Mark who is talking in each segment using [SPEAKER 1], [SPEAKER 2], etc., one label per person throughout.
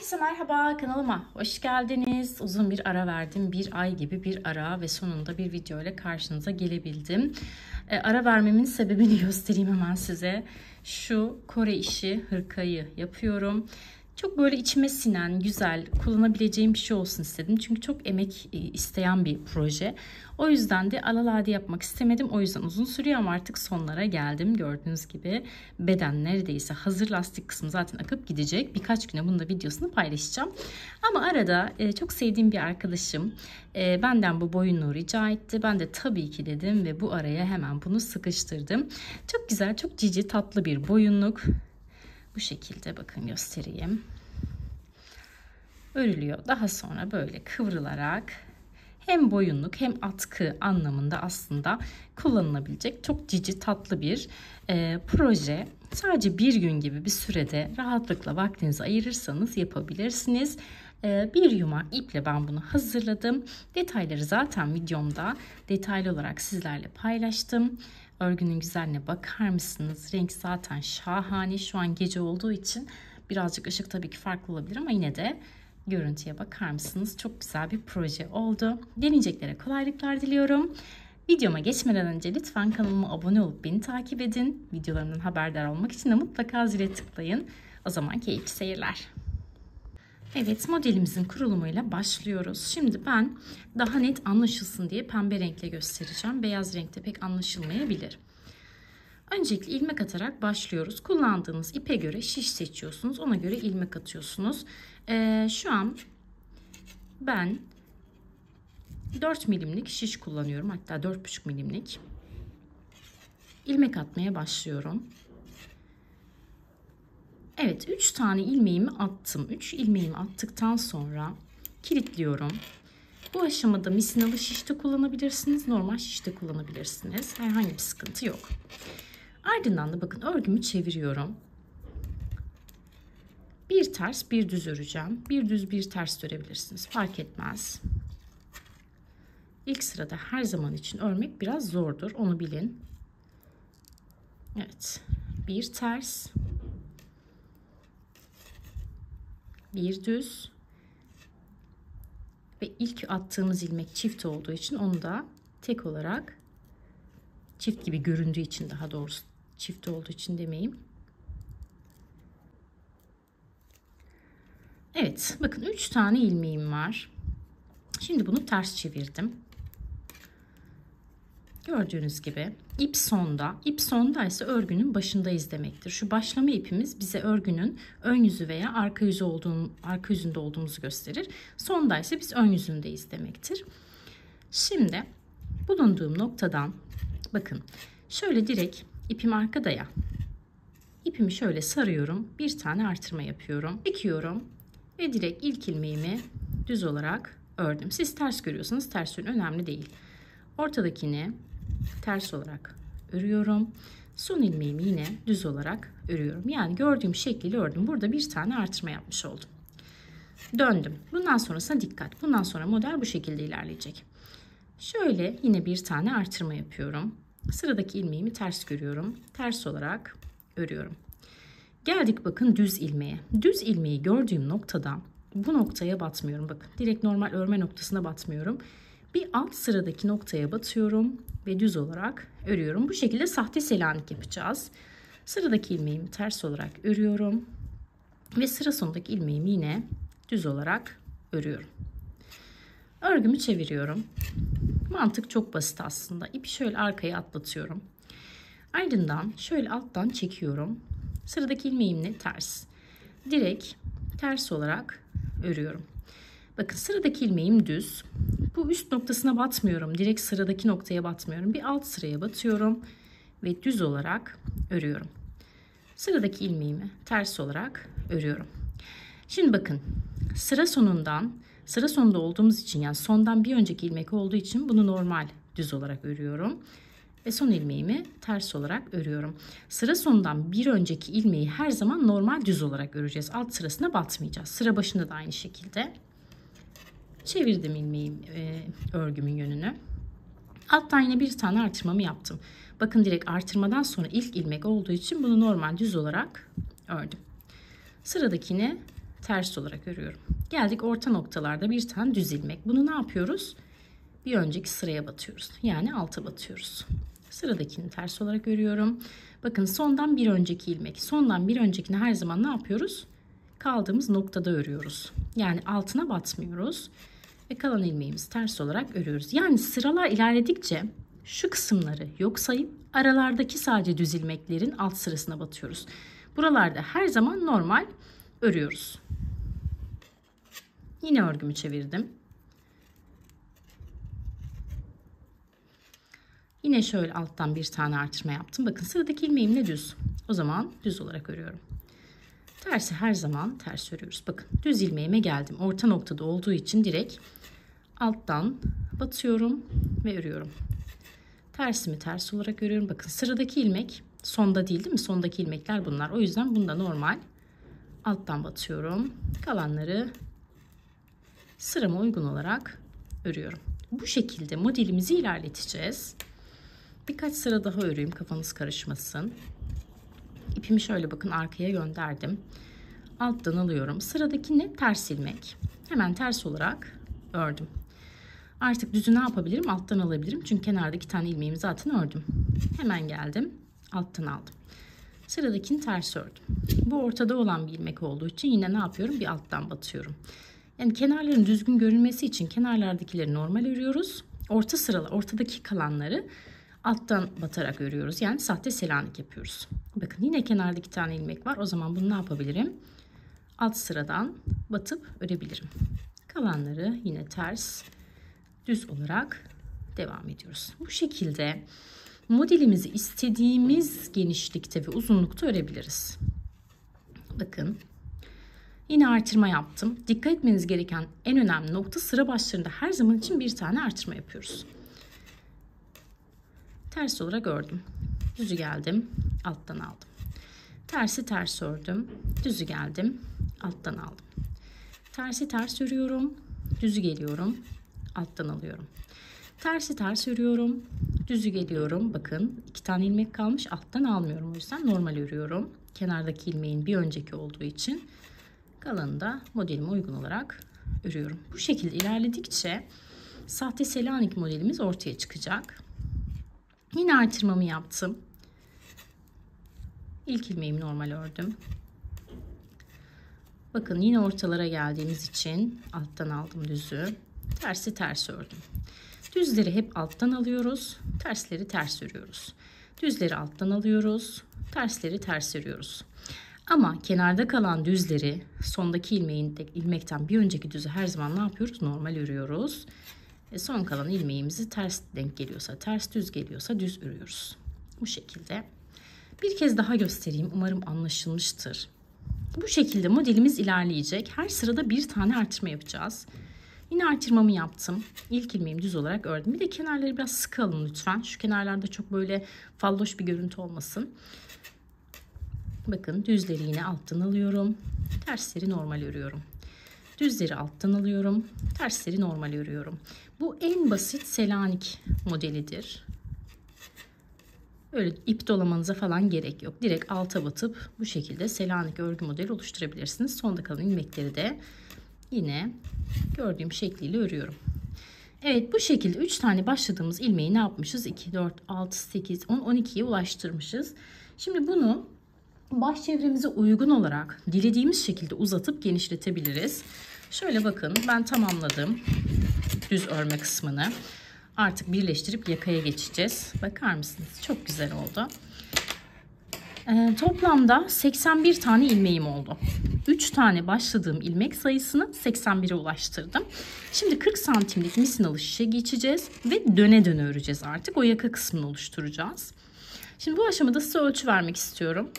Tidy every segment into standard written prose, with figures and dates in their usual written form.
[SPEAKER 1] Herkese merhaba, kanalıma hoş geldiniz. Uzun bir ara verdim. Bir ay gibi bir ara ve sonunda bir video ile karşınıza gelebildim. Ara vermemin sebebini göstereyim hemen size. Şu Kore işi hırkayı yapıyorum. Çok böyle içime sinen, güzel, kullanabileceğim bir şey olsun istedim. Çünkü çok emek isteyen bir proje. O yüzden de alelade yapmak istemedim. O yüzden uzun sürüyor ama artık sonlara geldim. Gördüğünüz gibi beden neredeyse hazır, lastik kısmı zaten akıp gidecek. Birkaç güne bunun da videosunu paylaşacağım. Ama arada çok sevdiğim bir arkadaşım benden bu boyunluğu rica etti. Ben de tabii ki dedim ve bu araya hemen bunu sıkıştırdım. Çok güzel, çok cici, tatlı bir boyunluk. Bu şekilde bakın göstereyim. Örülüyor. Daha sonra böyle kıvrılarak hem boyunluk hem atkı anlamında aslında kullanılabilecek çok cici tatlı bir proje. Sadece bir gün gibi bir sürede rahatlıkla vaktinizi ayırırsanız yapabilirsiniz. Bir yumak iple ben bunu hazırladım. Detayları zaten videomda detaylı olarak sizlerle paylaştım. Örgünün güzelliğine bakar mısınız? Renk zaten şahane. Şu an gece olduğu için birazcık ışık tabii ki farklı olabilir ama yine de görüntüye bakar mısınız? Çok güzel bir proje oldu. Deneyeceklere kolaylıklar diliyorum. Videoma geçmeden önce lütfen kanalıma abone olup beni takip edin. Videolarımdan haberdar olmak için de mutlaka zile tıklayın. O zaman keyifli seyirler. Evet, modelimizin kurulumuyla başlıyoruz. Şimdi ben daha net anlaşılsın diye pembe renkle göstereceğim. Beyaz renkte pek anlaşılmayabilir. Öncelikle ilmek atarak başlıyoruz. Kullandığınız ipe göre şiş seçiyorsunuz. Ona göre ilmek atıyorsunuz. Şu an ben 4 milimlik şiş kullanıyorum. Hatta 4,5 milimlik. İlmek atmaya başlıyorum. Evet, 3 tane ilmeğimi attım. 3 ilmeğimi attıktan sonra kilitliyorum. Bu aşamada misinalı şiş de kullanabilirsiniz. Normal şiş de kullanabilirsiniz. Herhangi bir sıkıntı yok. Ardından da bakın örgümü çeviriyorum. Bir ters bir düz öreceğim. Bir düz bir ters örebilirsiniz. Fark etmez. İlk sırada her zaman için örmek biraz zordur. Onu bilin. Evet. Bir ters. Bir düz. Ve ilk attığımız ilmek çift olduğu için onu da tek olarak, çift gibi göründüğü için, daha doğrusu çift olduğu için demeyeyim. Evet, bakın 3 tane ilmeğim var. Şimdi bunu ters çevirdim. Gördüğünüz gibi ip sonda. İp sondaysa örgünün başındayız demektir. Şu başlama ipimiz bize örgünün ön yüzü veya arka yüzünde olduğumuzu gösterir. Sondaysa biz ön yüzündeyiz demektir. Şimdi bulunduğum noktadan bakın şöyle direkt ipim arkada ya. İpimi şöyle sarıyorum. Bir tane artırma yapıyorum. Çekiyorum ve direkt ilk ilmeğimi düz olarak ördüm. Siz ters görüyorsanız ters örün, önemli değil. Ortadakini ters olarak örüyorum. Son ilmeğimi yine düz olarak örüyorum. Yani gördüğüm şekliyle ördüm. Burada bir tane artırma yapmış oldum. Döndüm. Bundan sonrasına dikkat. Bundan sonra model bu şekilde ilerleyecek. Şöyle yine bir tane artırma yapıyorum. Sıradaki ilmeğimi ters görüyorum. Ters olarak örüyorum. Geldik bakın düz ilmeğe. Düz ilmeği gördüğüm noktadan bu noktaya batmıyorum. Bakın direkt normal örme noktasına batmıyorum. Bir alt sıradaki noktaya batıyorum ve düz olarak örüyorum. Bu şekilde sahte selanik yapacağız. Sıradaki ilmeğimi ters olarak örüyorum ve sıra sonundaki ilmeğimi yine düz olarak örüyorum. Örgümü çeviriyorum. Mantık çok basit aslında. İpi şöyle arkaya atlatıyorum. Ardından şöyle alttan çekiyorum. Sıradaki ilmeğimle ters. Direkt ters olarak örüyorum. Bakın sıradaki ilmeğim düz. Bu üst noktasına batmıyorum. Direkt sıradaki noktaya batmıyorum. Bir alt sıraya batıyorum ve düz olarak örüyorum. Sıradaki ilmeğimi ters olarak örüyorum. Şimdi bakın sıra sonunda olduğumuz için, yani sondan bir önceki ilmek olduğu için bunu normal düz olarak örüyorum. Ve son ilmeğimi ters olarak örüyorum. Sıra sonundan bir önceki ilmeği her zaman normal düz olarak öreceğiz. Alt sırasına batmayacağız. Sıra başında da aynı şekilde. Çevirdim ilmeğim, örgümün yönünü. Alttan yine bir tane artırmamı yaptım. Bakın direkt artırmadan sonra ilk ilmek olduğu için bunu normal düz olarak ördüm. Sıradakini ters olarak örüyorum. Geldik orta noktalarda bir tane düz ilmek. Bunu ne yapıyoruz? Bir önceki sıraya batıyoruz. Yani alta batıyoruz. Sıradakini ters olarak örüyorum. Bakın sondan bir önceki ilmek. Sondan bir öncekini her zaman ne yapıyoruz? Kaldığımız noktada örüyoruz. Yani altına batmıyoruz. Ve kalan ilmeğimizi ters olarak örüyoruz. Yani sıralar ilerledikçe şu kısımları yok sayıp aralardaki sadece düz ilmeklerin alt sırasına batıyoruz. Buralarda her zaman normal örüyoruz. Yine örgümü çevirdim. Yine şöyle alttan bir tane artırma yaptım. Bakın sıradaki ilmeğim ne düz. O zaman düz olarak örüyorum. Tersi her zaman ters örüyoruz. Bakın düz ilmeğime geldim. Orta noktada olduğu için direkt alttan batıyorum ve örüyorum. Tersimi ters olarak örüyorum. Bakın sıradaki ilmek sonda değil mi? Sondaki ilmekler bunlar. O yüzden bunda normal. Alttan batıyorum. Kalanları sırama uygun olarak örüyorum. Bu şekilde modelimizi ilerleteceğiz. Birkaç sıra daha öreyim kafanız karışmasın. İpimi şöyle bakın arkaya gönderdim. Alttan alıyorum. Sıradaki ne? Ters ilmek. Hemen ters olarak ördüm. Artık düzü ne yapabilirim? Alttan alabilirim. Çünkü kenarda 2 tane ilmeğimi zaten ördüm. Hemen geldim. Alttan aldım. Sıradakini ters ördüm. Bu ortada olan bir ilmek olduğu için yine ne yapıyorum? Bir alttan batıyorum. Yani kenarların düzgün görünmesi için kenarlardakileri normal örüyoruz. Ortadaki kalanları alttan batarak örüyoruz. Yani sahte selanik yapıyoruz. Bakın yine kenarda 2 tane ilmek var. O zaman bunu ne yapabilirim? Alt sıradan batıp örebilirim. Kalanları yine ters, düz olarak devam ediyoruz. Bu şekilde modelimizi istediğimiz genişlikte ve uzunlukta örebiliriz. Bakın yine artırma yaptım. Dikkat etmeniz gereken en önemli nokta sıra başlarında her zaman için bir tane artırma yapıyoruz. Ters olarak ördüm. Düzü geldim. Alttan aldım. Tersi ters ördüm. Düzü geldim. Alttan aldım. Tersi ters örüyorum. Düzü geliyorum. Alttan alıyorum. Tersi ters örüyorum. Düzü geliyorum. Bakın 2 tane ilmek kalmış. Alttan almıyorum. O yüzden normal örüyorum. Kenardaki ilmeğin bir önceki olduğu için kalanını da modelime uygun olarak örüyorum. Bu şekilde ilerledikçe sahte selanik modelimiz ortaya çıkacak. Yine artırmamı yaptım. İlk ilmeğimi normal ördüm. Bakın yine ortalara geldiğimiz için alttan aldım düzü. Tersi ters ördüm. Düzleri hep alttan alıyoruz. Tersleri ters örüyoruz. Düzleri alttan alıyoruz. Tersleri ters örüyoruz. Ama kenarda kalan düzleri sondaki ilmekten bir önceki düzü her zaman ne yapıyoruz? Normal örüyoruz. Son kalan ilmeğimizi ters denk geliyorsa ters, düz geliyorsa düz örüyoruz. Bu şekilde. Bir kez daha göstereyim. Umarım anlaşılmıştır. Bu şekilde modelimiz ilerleyecek. Her sırada bir tane artırma yapacağız. Yine artırmamı yaptım. İlk ilmeğimi düz olarak ördüm. Bir de kenarları biraz sıkı alın lütfen. Şu kenarlarda çok böyle falloş bir görüntü olmasın. Bakın düzleri yine alttan alıyorum. Tersleri normal örüyorum. Düzleri alttan alıyorum. Tersleri normal örüyorum. Bu en basit Selanik modelidir. Öyle ip dolamanıza falan gerek yok. Direkt alta batıp bu şekilde Selanik örgü modeli oluşturabilirsiniz. Sonda kalan ilmekleri de yine gördüğüm şekliyle örüyorum. Evet, bu şekilde 3 tane başladığımız ilmeği ne yapmışız? 2, 4, 6, 8, 10, 12'ye ulaştırmışız. Şimdi bunu baş çevremize uygun olarak dilediğimiz şekilde uzatıp genişletebiliriz. Şöyle bakın, ben tamamladım düz örme kısmını. Artık birleştirip yakaya geçeceğiz. Bakar mısınız? Çok güzel oldu. Toplamda 81 tane ilmeğim oldu. 3 tane başladığım ilmek sayısını 81'e ulaştırdım. Şimdi 40 santimlik misinalı şişe geçeceğiz ve döne döne öreceğiz artık. O yaka kısmını oluşturacağız. Şimdi bu aşamada size ölçü vermek istiyorum.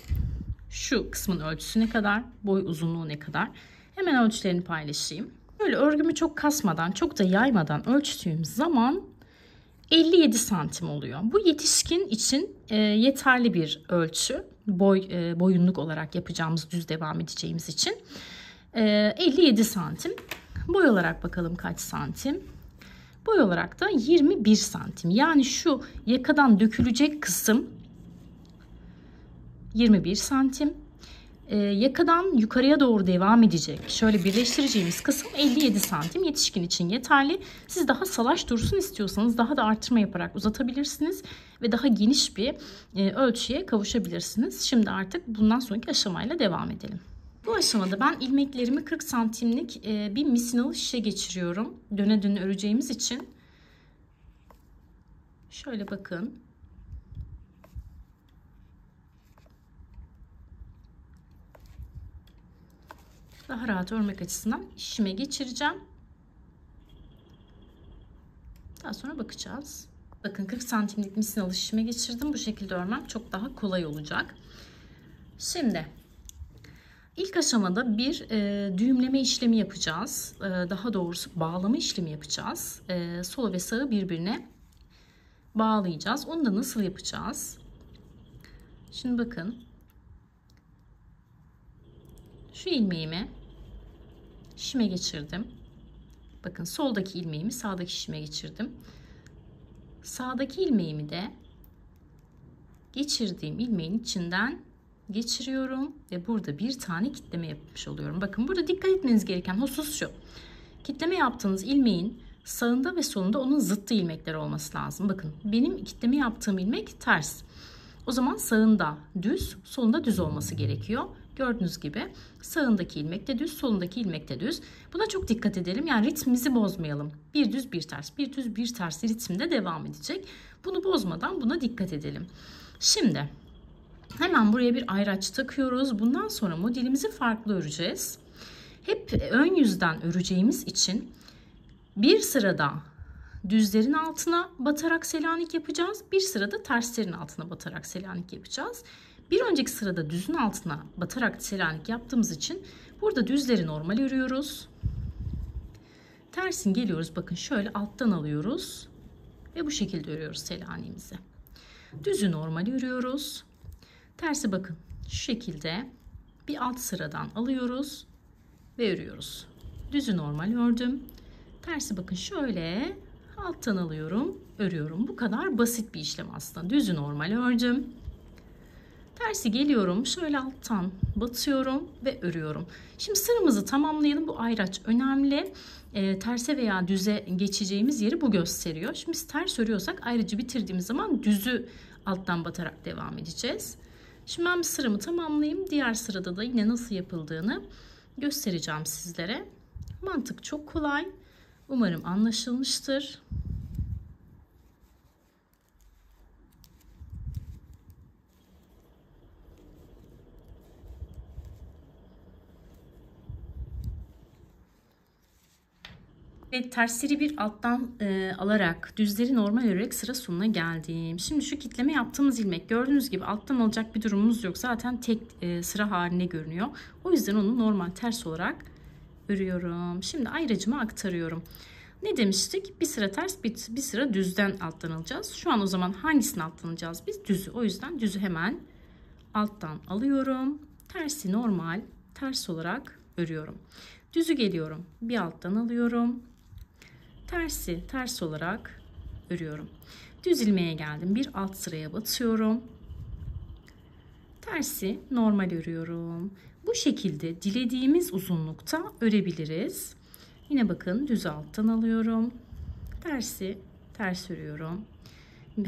[SPEAKER 1] Şu kısmın ölçüsü ne kadar, boy uzunluğu ne kadar? Hemen ölçülerini paylaşayım. Böyle örgümü çok kasmadan, çok da yaymadan ölçtüğüm zaman 57 santim oluyor. Bu yetişkin için yeterli bir ölçü. Boyunluk olarak yapacağımız, düz devam edeceğimiz için 57 santim. Boy olarak bakalım kaç santim? Boy olarak da 21 santim. Yani şu yakadan dökülecek kısım 21 santim. Yakadan yukarıya doğru devam edecek. Şöyle birleştireceğimiz kısım 57 santim, yetişkin için yeterli. Siz daha salaş dursun istiyorsanız daha da artırma yaparak uzatabilirsiniz ve daha geniş bir ölçüye kavuşabilirsiniz. Şimdi artık bundan sonraki aşamayla devam edelim. Bu aşamada ben ilmeklerimi 40 santimlik bir misinalı şişe geçiriyorum. Döne döne öreceğimiz için. Şöyle bakın. Daha rahat örmek açısından şişime geçireceğim. Daha sonra bakacağız. Bakın 40 santimlik misinalı şişime geçirdim. Bu şekilde örmem çok daha kolay olacak. Şimdi ilk aşamada bir düğümleme işlemi yapacağız. Daha doğrusu bağlama işlemi yapacağız. Solu ve sağı birbirine bağlayacağız. Onu da nasıl yapacağız? Şimdi bakın. Şu ilmeğimi şişime geçirdim. Bakın soldaki ilmeğimi sağdaki şişime geçirdim. Sağdaki ilmeğimi de geçirdiğim ilmeğin içinden geçiriyorum ve burada bir tane kitleme yapmış oluyorum. Bakın burada dikkat etmeniz gereken husus şu. Kitleme yaptığınız ilmeğin sağında ve solunda onun zıttı ilmekler olması lazım. Bakın benim kitleme yaptığım ilmek ters. O zaman sağında düz, solunda düz olması gerekiyor. Gördüğünüz gibi sağındaki ilmek de düz, solundaki ilmek de düz. Buna çok dikkat edelim. Yani ritmimizi bozmayalım. Bir düz, bir ters, bir düz, bir ters ritimde devam edecek. Bunu bozmadan buna dikkat edelim. Şimdi hemen buraya bir ayraç takıyoruz. Bundan sonra modelimizi farklı öreceğiz. Hep ön yüzden öreceğimiz için bir sırada düzlerin altına batarak selanik yapacağız. Bir sırada terslerin altına batarak selanik yapacağız. Bir önceki sırada düzün altına batarak selanik yaptığımız için burada düzleri normal örüyoruz. Tersin geliyoruz. Bakın şöyle alttan alıyoruz. Ve bu şekilde örüyoruz selaniğimizi. Düzü normal örüyoruz. Tersi bakın şu şekilde bir alt sıradan alıyoruz ve örüyoruz. Düzü normal ördüm. Tersi bakın şöyle alttan alıyorum, örüyorum. Bu kadar basit bir işlem aslında. Düzü normal ördüm. Tersi geliyorum, şöyle alttan batıyorum ve örüyorum. Şimdi sıramızı tamamlayalım. Bu ayraç önemli. Terse veya düze geçeceğimiz yeri bu gösteriyor. Şimdi biz ters örüyorsak ayrıcı bitirdiğimiz zaman düzü alttan batarak devam edeceğiz. Şimdi ben bir sıramı tamamlayayım. Diğer sırada da yine nasıl yapıldığını göstereceğim sizlere. Mantık çok kolay. Umarım anlaşılmıştır. Evet, tersleri bir alttan alarak düzleri normal örerek sıra sonuna geldim. Şimdi şu kitleme yaptığımız ilmek gördüğünüz gibi alttan alacak bir durumumuz yok. Zaten tek sıra haline görünüyor. O yüzden onu normal ters olarak örüyorum. Şimdi ayracıma aktarıyorum. Ne demiştik? Bir sıra ters, bir sıra düzden alttan alacağız. Şu an o zaman hangisini alttan alacağız biz? Düzü. O yüzden düzü hemen alttan alıyorum. Tersi normal ters olarak örüyorum. Düzü geliyorum. Bir alttan alıyorum. Tersi ters olarak örüyorum. Düz ilmeğe geldim. Bir alt sıraya batıyorum. Tersi normal örüyorum. Bu şekilde dilediğimiz uzunlukta örebiliriz. Yine bakın düz alttan alıyorum. Tersi ters örüyorum.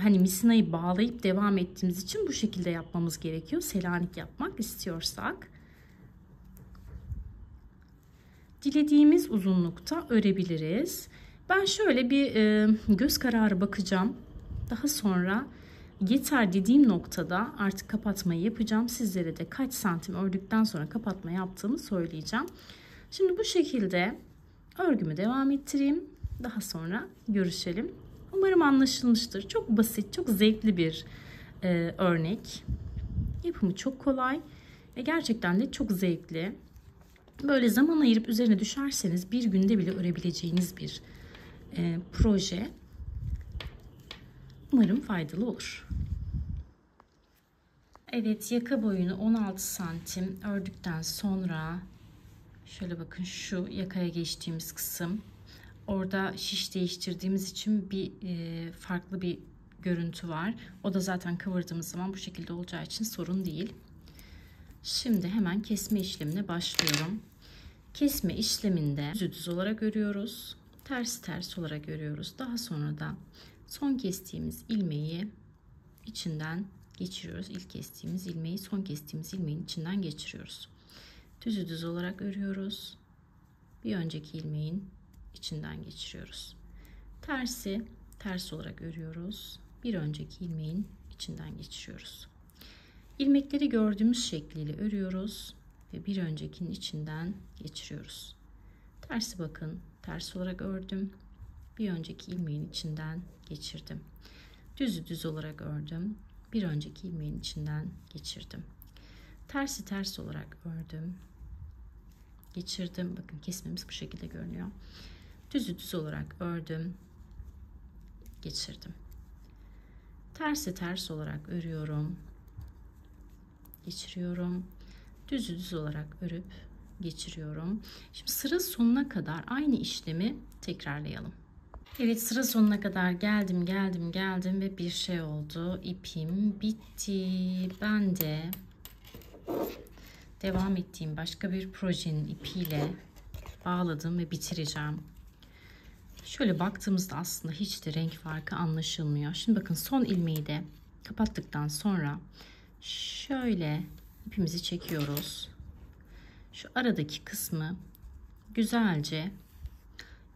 [SPEAKER 1] Hani misinayı bağlayıp devam ettiğimiz için bu şekilde yapmamız gerekiyor. Selanik yapmak istiyorsak. Dilediğimiz uzunlukta örebiliriz. Ben şöyle bir göz kararı bakacağım. Daha sonra yeter dediğim noktada artık kapatmayı yapacağım. Sizlere de kaç santim ördükten sonra kapatma yaptığımı söyleyeceğim. Şimdi bu şekilde örgümü devam ettireyim. Daha sonra görüşelim. Umarım anlaşılmıştır. Çok basit, çok zevkli bir örnek. Yapımı çok kolay ve gerçekten de çok zevkli. Böyle zaman ayırıp üzerine düşerseniz bir günde bile örebileceğiniz bir proje. Umarım faydalı olur. Evet, yaka boyunu 16 santim ördükten sonra şöyle bakın şu yakaya geçtiğimiz kısım. Orada şiş değiştirdiğimiz için bir farklı bir görüntü var. O da zaten kıvırdığımız zaman bu şekilde olacağı için sorun değil. Şimdi hemen kesme işlemine başlıyorum. Kesme işleminde düz olarak örüyoruz. Ters olarak örüyoruz. Daha sonra da son kestiğimiz ilmeği içinden geçiriyoruz. İlk kestiğimiz ilmeği son kestiğimiz ilmeğin içinden geçiriyoruz. Düz olarak örüyoruz. Bir önceki ilmeğin içinden geçiriyoruz. Ters olarak örüyoruz. Bir önceki ilmeğin içinden geçiriyoruz. İlmekleri gördüğümüz şekliyle örüyoruz ve bir öncekinin içinden geçiriyoruz. Tersi bakın, ters olarak ördüm. Bir önceki ilmeğin içinden geçirdim. Düz olarak ördüm. Bir önceki ilmeğin içinden geçirdim. Ters olarak ördüm. Geçirdim. Bakın kesmemiz bu şekilde görünüyor. Düz olarak ördüm. Geçirdim. Ters olarak örüyorum. Geçiriyorum. Düz olarak örüp geçiriyorum. Şimdi sıra sonuna kadar aynı işlemi tekrarlayalım. Evet, sıra sonuna kadar geldim ve bir şey oldu. İpim bitti. Ben de devam ettiğim başka bir projenin ipiyle bağladım ve bitireceğim. Şöyle baktığımızda aslında hiç de renk farkı anlaşılmıyor. Şimdi bakın, son ilmeği de kapattıktan sonra şöyle ipimizi çekiyoruz. Şu aradaki kısmı güzelce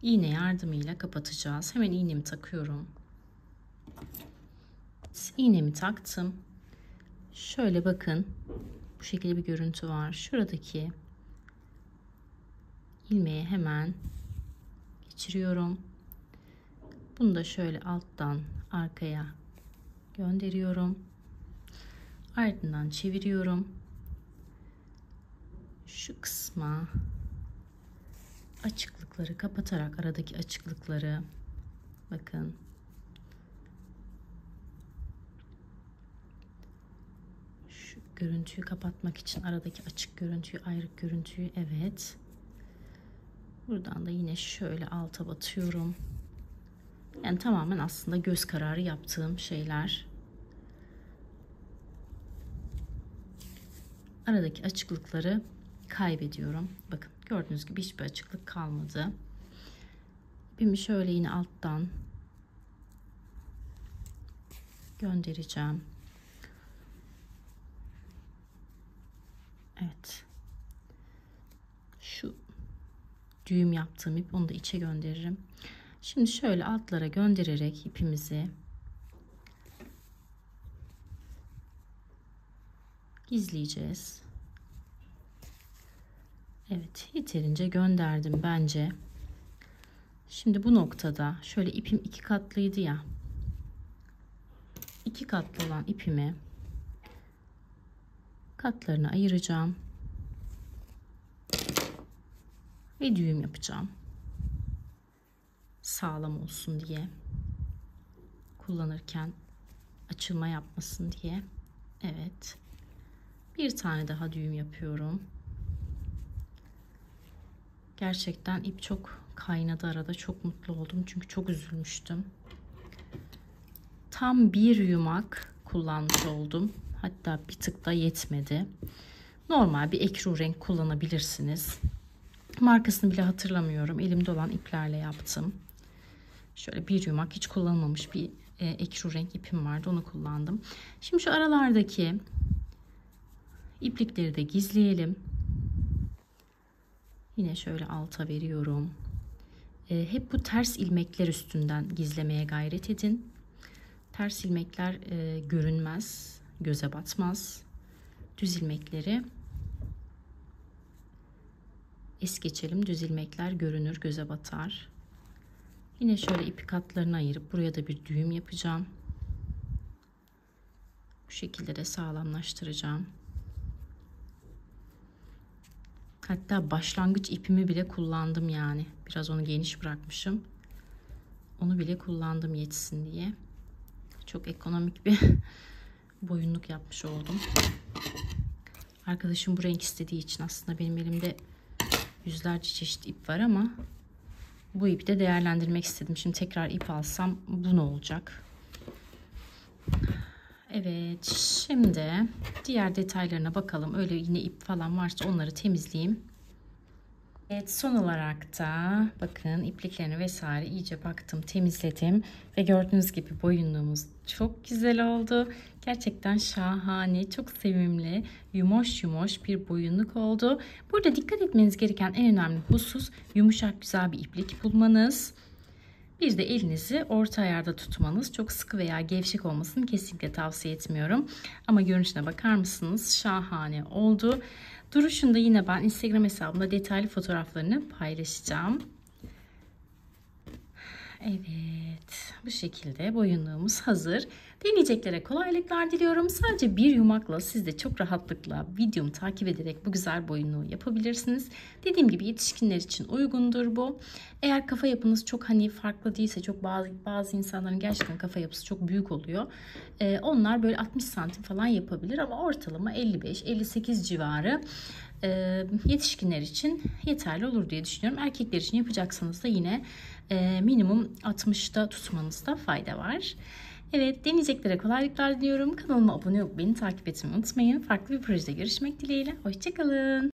[SPEAKER 1] iğne yardımıyla kapatacağız. Hemen iğnemi takıyorum. İğnemi taktım. Şöyle bakın, bu şekilde bir görüntü var. Şuradaki ilmeği hemen geçiriyorum. Bunu da şöyle alttan arkaya gönderiyorum. Ardından çeviriyorum. Şu kısma açıklıkları kapatarak, aradaki açıklıkları bakın, şu görüntüyü kapatmak için aradaki açık görüntüyü, ayrık görüntüyü, evet. Buradan da yine şöyle alta batıyorum. Yani tamamen aslında göz kararı yaptığım şeyler. Aradaki açıklıkları kaybediyorum. Bakın, gördüğünüz gibi hiçbir açıklık kalmadı. İpimi şöyle yine alttan göndereceğim. Evet. Şu düğüm yaptığım ip, onu da içe gönderirim. Şimdi şöyle altlara göndererek ipimizi gizleyeceğiz. Evet, yeterince gönderdim bence. Şimdi bu noktada şöyle, ipim 2 katlıydı ya. 2 katlı olan ipimi katlarına ayıracağım ve düğüm yapacağım. Sağlam olsun diye, kullanırken açılma yapmasın diye. Evet. Bir tane daha düğüm yapıyorum. Gerçekten ip çok kaynadı arada. Çok mutlu oldum çünkü çok üzülmüştüm. Tam bir yumak kullanmış oldum. Hatta bir tık da yetmedi. Normal bir ekru renk kullanabilirsiniz. Markasını bile hatırlamıyorum. Elimde olan iplerle yaptım. Şöyle bir yumak, hiç kullanılmamış bir ekru renk ipim vardı. Onu kullandım. Şimdi şu aralardaki iplikleri de gizleyelim. Yine şöyle alta veriyorum. Hep bu ters ilmekler üstünden gizlemeye gayret edin. Ters ilmekler görünmez, göze batmaz. Düz ilmekleri es geçelim. Düz ilmekler görünür, göze batar. Yine şöyle ipi katlarına ayırıp buraya da bir düğüm yapacağım. Bu şekilde de sağlamlaştıracağım. Hatta başlangıç ipimi bile kullandım yani. Biraz onu geniş bırakmışım. Onu bile kullandım yetsin diye. Çok ekonomik bir boyunluk yapmış oldum. Arkadaşım bu renk istediği için, aslında benim elimde yüzlerce çeşit ip var ama bu ipi de değerlendirmek istedim. Şimdi tekrar ip alsam bu ne olacak? Evet, şimdi diğer detaylarına bakalım. Öyle yine ip falan varsa onları temizleyeyim. Evet, son olarak da bakın ipliklerini vesaire iyice baktım, temizledim ve gördüğünüz gibi boyunluğumuz çok güzel oldu. Gerçekten şahane, çok sevimli, yumuş yumuş bir boyunluk oldu. Burada dikkat etmeniz gereken en önemli husus yumuşak güzel bir iplik bulmanız. Bir de elinizi orta ayarda tutmanız. Çok sıkı veya gevşek olmasını kesinlikle tavsiye etmiyorum. Ama görünüşüne bakar mısınız? Şahane oldu. Duruşunda yine ben Instagram hesabımda detaylı fotoğraflarını paylaşacağım. Evet, bu şekilde boyunluğumuz hazır. Deneyeceklere kolaylıklar diliyorum. Sadece bir yumakla siz de çok rahatlıkla videomu takip ederek bu güzel boyunluğu yapabilirsiniz. Dediğim gibi yetişkinler için uygundur bu. Eğer kafa yapınız çok farklı değilse, çok bazı insanların gerçekten kafa yapısı çok büyük oluyor. Onlar böyle 60 santim falan yapabilir ama ortalama 55-58 civarı yetişkinler için yeterli olur diye düşünüyorum. Erkekler için yapacaksanız da yine minimum 60'ta tutmanızda fayda var. Evet, deneyeceklere kolaylıklar diliyorum. Kanalıma abone olup beni takip etmeyi unutmayın. Farklı bir projede görüşmek dileğiyle. Hoşçakalın.